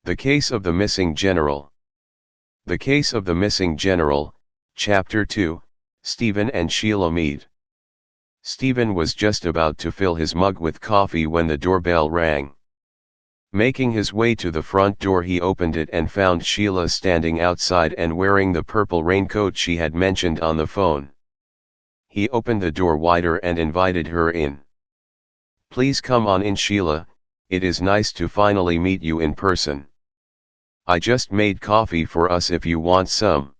The Case of the Missing General. The Case of the Missing General, Chapter 2, Steven and Sheila Meet. Steven was just about to fill his mug with coffee when the doorbell rang. Making his way to the front door, he opened it and found Sheila standing outside and wearing the purple raincoat she had mentioned on the phone. He opened the door wider and invited her in. "Please come on in, Sheila, it is nice to finally meet you in person. I just made coffee for us if you want some."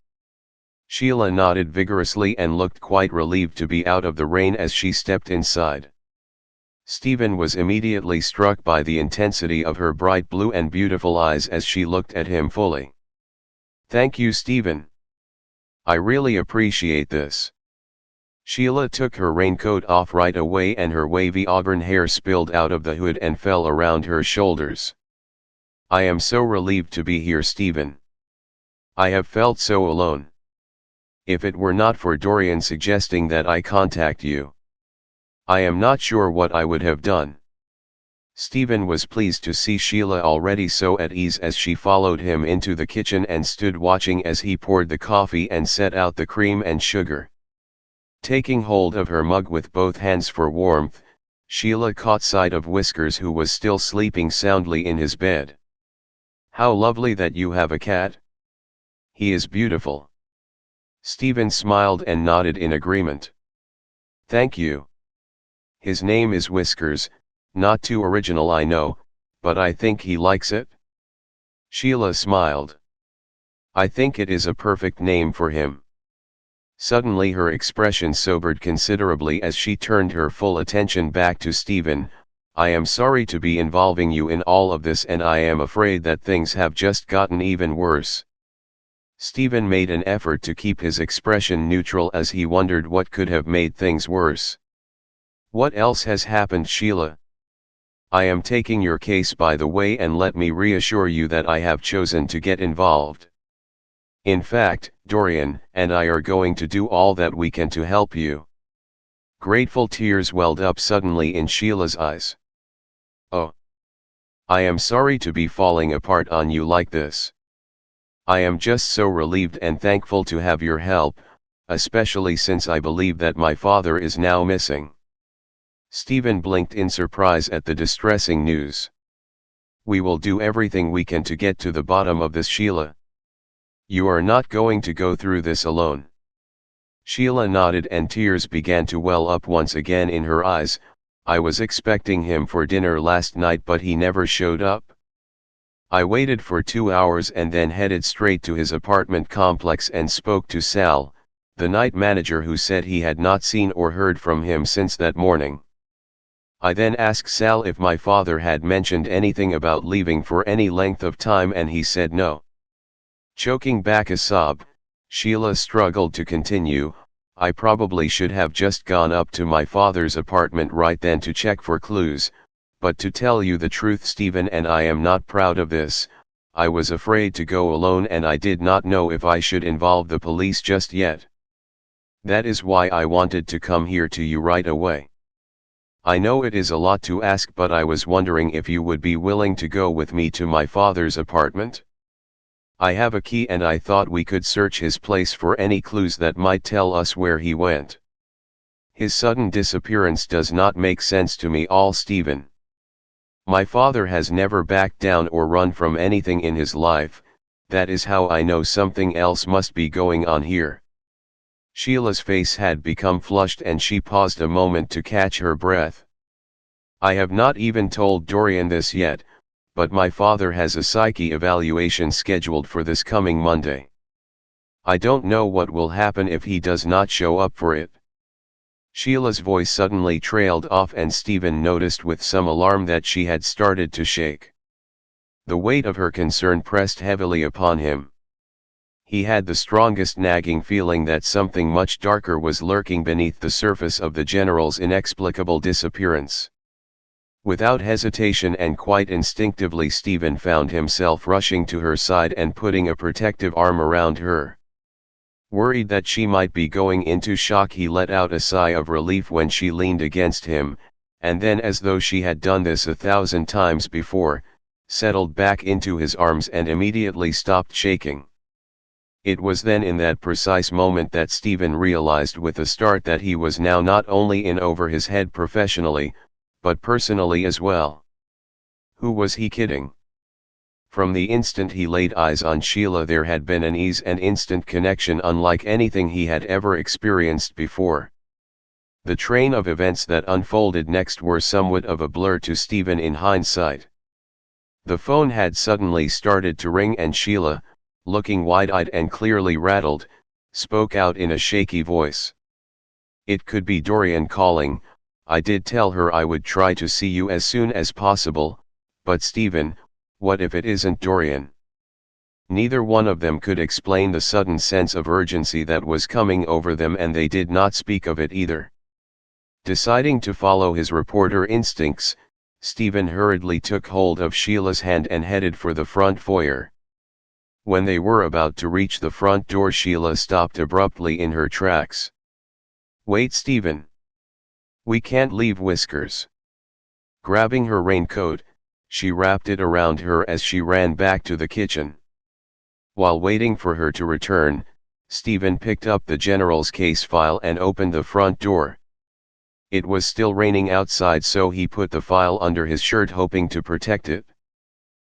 Sheila nodded vigorously and looked quite relieved to be out of the rain as she stepped inside. Steven was immediately struck by the intensity of her bright blue and beautiful eyes as she looked at him fully. "Thank you, Steven. I really appreciate this." Sheila took her raincoat off right away and her wavy auburn hair spilled out of the hood and fell around her shoulders. "I am so relieved to be here, Steven. I have felt so alone. If it were not for Dorian suggesting that I contact you, I am not sure what I would have done." Steven was pleased to see Sheila already so at ease as she followed him into the kitchen and stood watching as he poured the coffee and set out the cream and sugar. Taking hold of her mug with both hands for warmth, Sheila caught sight of Whiskers, who was still sleeping soundly in his bed. "How lovely that you have a cat. He is beautiful." Steven smiled and nodded in agreement. "Thank you. His name is Whiskers, not too original I know, but I think he likes it." Sheila smiled. "I think it is a perfect name for him." Suddenly her expression sobered considerably as she turned her full attention back to Steven. "I am sorry to be involving you in all of this, and I am afraid that things have just gotten even worse." Steven made an effort to keep his expression neutral as he wondered what could have made things worse. "What else has happened, Sheila? I am taking your case, by the way, and let me reassure you that I have chosen to get involved. In fact, Dorian and I are going to do all that we can to help you." Grateful tears welled up suddenly in Sheila's eyes. "Oh. I am sorry to be falling apart on you like this. I am just so relieved and thankful to have your help, especially since I believe that my father is now missing." Steven blinked in surprise at the distressing news. "We will do everything we can to get to the bottom of this, Sheila. You are not going to go through this alone." Sheila nodded and tears began to well up once again in her eyes. "I was expecting him for dinner last night, but he never showed up. I waited for 2 hours and then headed straight to his apartment complex and spoke to Sal, the night manager, who said he had not seen or heard from him since that morning. I then asked Sal if my father had mentioned anything about leaving for any length of time, and he said no." Choking back a sob, Sheila struggled to continue. "I probably should have just gone up to my father's apartment right then to check for clues, but to tell you the truth, Steven, and I am not proud of this, I was afraid to go alone and I did not know if I should involve the police just yet. That is why I wanted to come here to you right away. I know it is a lot to ask, but I was wondering if you would be willing to go with me to my father's apartment. I have a key and I thought we could search his place for any clues that might tell us where he went. His sudden disappearance does not make sense to me all, Steven. My father has never backed down or run from anything in his life. That is how I know something else must be going on here." Sheila's face had become flushed and she paused a moment to catch her breath. "I have not even told Dorian this yet, but my father has a psyche evaluation scheduled for this coming Monday. I don't know what will happen if he does not show up for it." Sheila's voice suddenly trailed off and Steven noticed with some alarm that she had started to shake. The weight of her concern pressed heavily upon him. He had the strongest nagging feeling that something much darker was lurking beneath the surface of the general's inexplicable disappearance. Without hesitation and quite instinctively, Steven found himself rushing to her side and putting a protective arm around her. Worried that she might be going into shock, he let out a sigh of relief when she leaned against him, and then, as though she had done this 1,000 times before, settled back into his arms and immediately stopped shaking. It was then in that precise moment that Steven realized with a start that he was now not only in over his head professionally, but personally as well. Who was he kidding? From the instant he laid eyes on Sheila there had been an ease and instant connection unlike anything he had ever experienced before. The train of events that unfolded next were somewhat of a blur to Steven in hindsight. The phone had suddenly started to ring and Sheila, looking wide-eyed and clearly rattled, spoke out in a shaky voice. "It could be Dorian calling. I did tell her I would try to see you as soon as possible, but Steven, what if it isn't Dorian?" Neither one of them could explain the sudden sense of urgency that was coming over them and they did not speak of it either. Deciding to follow his reporter instincts, Steven hurriedly took hold of Sheila's hand and headed for the front foyer. When they were about to reach the front door, Sheila stopped abruptly in her tracks. "Wait, Steven. We can't leave Whiskers." Grabbing her raincoat, she wrapped it around her as she ran back to the kitchen. While waiting for her to return, Steven picked up the general's case file and opened the front door. It was still raining outside, so he put the file under his shirt hoping to protect it.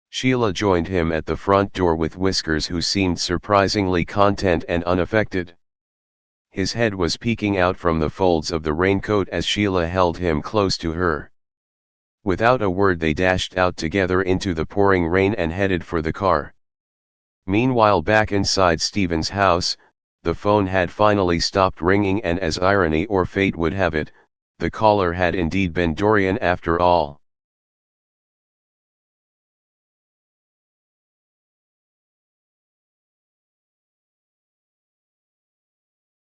Sheila joined him at the front door with Whiskers, who seemed surprisingly content and unaffected. His head was peeking out from the folds of the raincoat as Sheila held him close to her. Without a word they dashed out together into the pouring rain and headed for the car. Meanwhile, back inside Steven's house, the phone had finally stopped ringing, and as irony or fate would have it, the caller had indeed been Dorian after all.